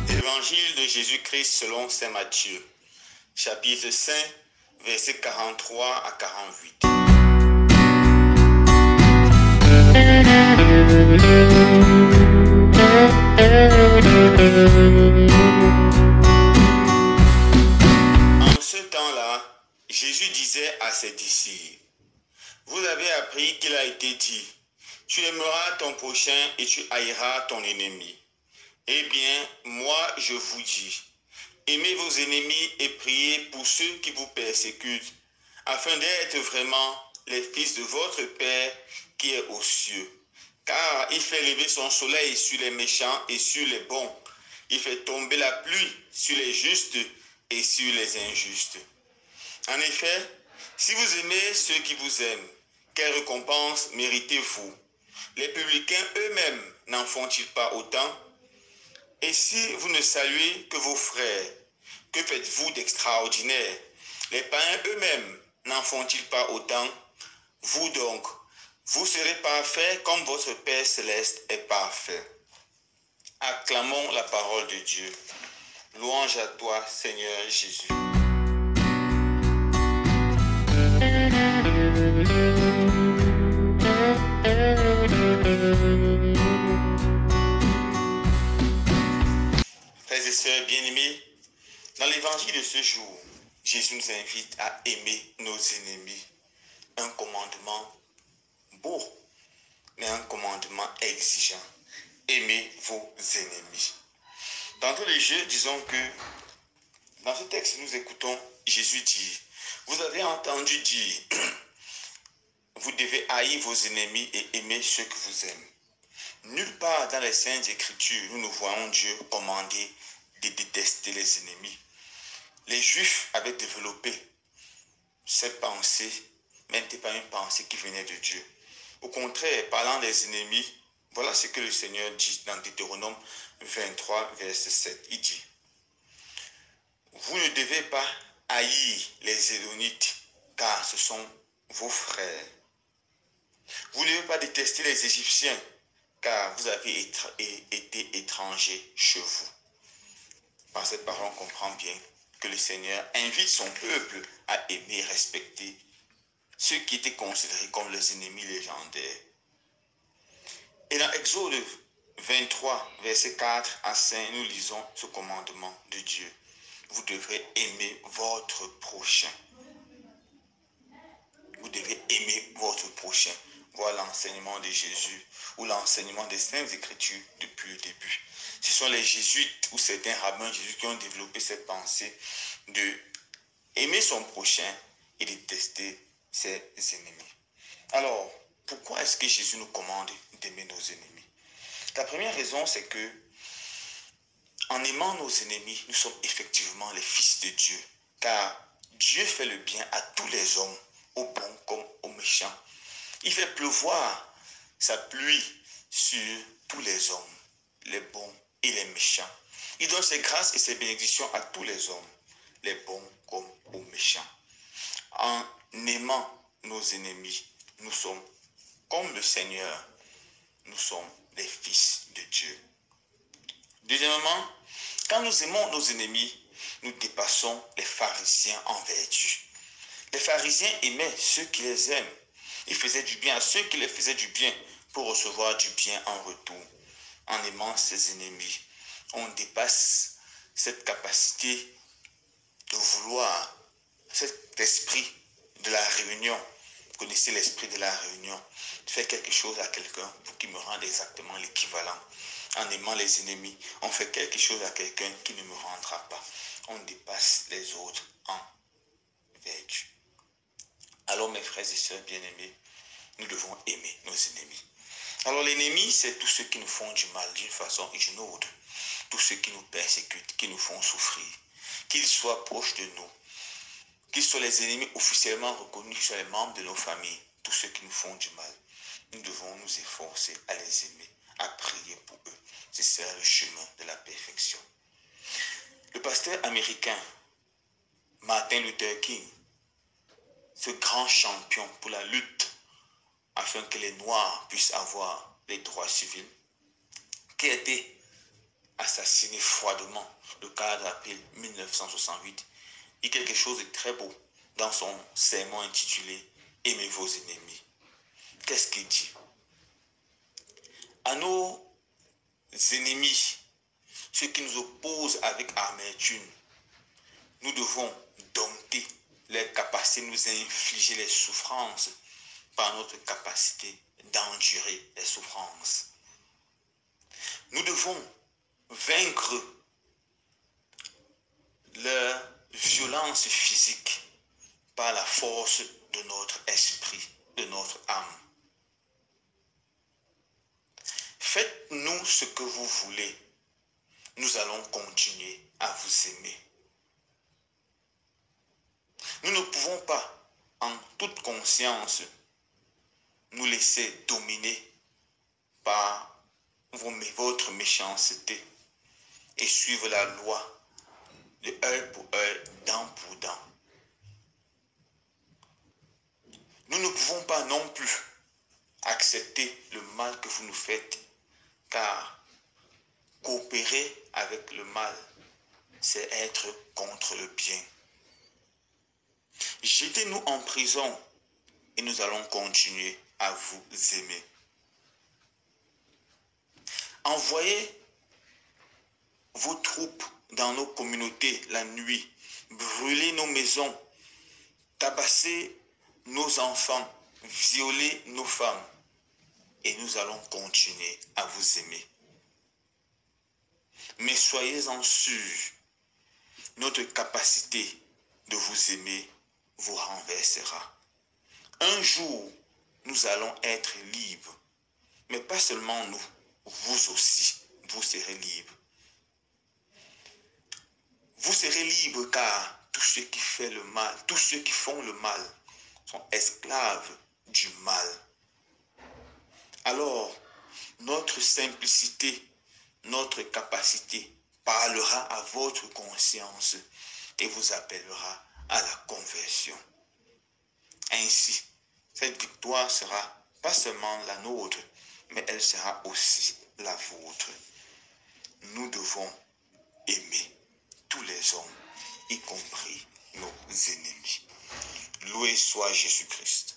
Évangile de Jésus-Christ selon saint Matthieu, chapitre 5, versets 43 à 48. En ce temps-là, Jésus disait à ses disciples, « Vous avez appris qu'il a été dit, tu aimeras ton prochain et tu haïras ton ennemi. Eh bien, moi je vous dis, aimez vos ennemis et priez pour ceux qui vous persécutent, afin d'être vraiment les fils de votre Père qui est aux cieux. Car il fait lever son soleil sur les méchants et sur les bons. Il fait tomber la pluie sur les justes et sur les injustes. En effet, si vous aimez ceux qui vous aiment, quelle récompense méritez-vous? Les publicains eux-mêmes n'en font-ils pas autant? Et si vous ne saluez que vos frères, que faites-vous d'extraordinaire? Les païens eux-mêmes n'en font-ils pas autant? Vous donc, vous serez parfaits comme votre Père céleste est parfait. Acclamons la parole de Dieu. Louange à toi, Seigneur Jésus. Frères et sœurs bien-aimés, dans l'évangile de ce jour, Jésus nous invite à aimer nos ennemis. Un commandement beau, mais un commandement exigeant. Aimez vos ennemis. D'entrée de jeu, disons que dans ce texte, nous écoutons Jésus dire, vous avez entendu dire, vous devez haïr vos ennemis et aimer ceux que vous aimez. Nulle part dans les Saintes Écritures, nous voyons Dieu commander de détester les ennemis. Les Juifs avaient développé cette pensée, mais n'était pas une pensée qui venait de Dieu. Au contraire, parlant des ennemis, voilà ce que le Seigneur dit dans Deutéronome 23, verset 7. Il dit, vous ne devez pas haïr les Élonites, car ce sont vos frères. Vous ne devez pas détester les Égyptiens, car vous avez été étrangers chez vous. Par cette parole, on comprend bien que le Seigneur invite son peuple à aimer et respecter ceux qui étaient considérés comme les ennemis légendaires. Et dans Exode 23, versets 4 à 5, nous lisons ce commandement de Dieu. Vous devrez aimer votre prochain. Vous devez aimer votre prochain. Voilà l'enseignement de Jésus ou l'enseignement des Saintes Écritures depuis le début. Ce sont les jésuites ou certains rabbins jésuites qui ont développé cette pensée de aimer son prochain et détester ses ennemis. Alors, pourquoi est-ce que Jésus nous commande d'aimer nos ennemis? La première raison, c'est que en aimant nos ennemis, nous sommes effectivement les fils de Dieu. Car Dieu fait le bien à tous les hommes, aux bons comme aux méchants. Il fait pleuvoir sa pluie sur tous les hommes, les bons et les méchants. Il donne ses grâces et ses bénédictions à tous les hommes, les bons comme aux méchants. En aimant nos ennemis, nous sommes comme le Seigneur, nous sommes les fils de Dieu. Deuxièmement, quand nous aimons nos ennemis, nous dépassons les pharisiens en vertu. Les pharisiens aimaient ceux qui les aiment. Ils faisaient du bien à ceux qui les faisaient du bien pour recevoir du bien en retour. En aimant ses ennemis, on dépasse cette capacité de vouloir, cet esprit de la réunion. Vous connaissez l'esprit de la réunion. De faire quelque chose à quelqu'un pour qu'il me rende exactement l'équivalent. En aimant les ennemis, on fait quelque chose à quelqu'un qui ne me rendra pas. On dépasse les autres en vertu. Alors mes frères et sœurs bien-aimés, nous devons aimer nos ennemis. Alors l'ennemi, c'est tous ceux qui nous font du mal d'une façon ou d'une autre. Tous ceux qui nous persécutent, qui nous font souffrir. Qu'ils soient proches de nous, qu'ils soient les ennemis officiellement reconnus, qu'ils soient les membres de nos familles. Tous ceux qui nous font du mal, nous devons nous efforcer à les aimer, à prier pour eux. C'est ça le chemin de la perfection. Le pasteur américain Martin Luther King, ce grand champion pour la lutte afin que les Noirs puissent avoir les droits civils, qui a été assassiné froidement, le cadre d'appel 1968, dit quelque chose de très beau dans son sermon intitulé « Aimez vos ennemis ». Qu'est-ce qu'il dit? À nos ennemis, ceux qui nous opposent avec amertume, nous devons dompter leur capacité de nous infliger les souffrances par notre capacité d'endurer les souffrances. Nous devons vaincre leur violence physique par la force de notre esprit, de notre âme. Faites-nous ce que vous voulez. Nous allons continuer à vous aimer. Nous ne pouvons pas, en toute conscience, nous laisser dominer par votre méchanceté et suivre la loi de œil pour œil, dent pour dent. Nous ne pouvons pas non plus accepter le mal que vous nous faites, car coopérer avec le mal, c'est être contre le bien. Jetez-nous en prison et nous allons continuer à vous aimer. Envoyez vos troupes dans nos communautés la nuit, brûlez nos maisons, tabassez nos enfants, violez nos femmes, et nous allons continuer à vous aimer. Mais soyez-en sûrs, notre capacité de vous aimer vous renversera. Un jour, nous allons être libres, mais pas seulement nous, vous aussi, vous serez libres. Vous serez libres car tous ceux qui font le mal, tous ceux qui font le mal sont esclaves du mal. Alors, notre simplicité, notre capacité parlera à votre conscience et vous appellera à la conversion. Ainsi, cette victoire sera pas seulement la nôtre, mais elle sera aussi la vôtre. Nous devons aimer tous les hommes, y compris nos ennemis. Loué soit Jésus-Christ.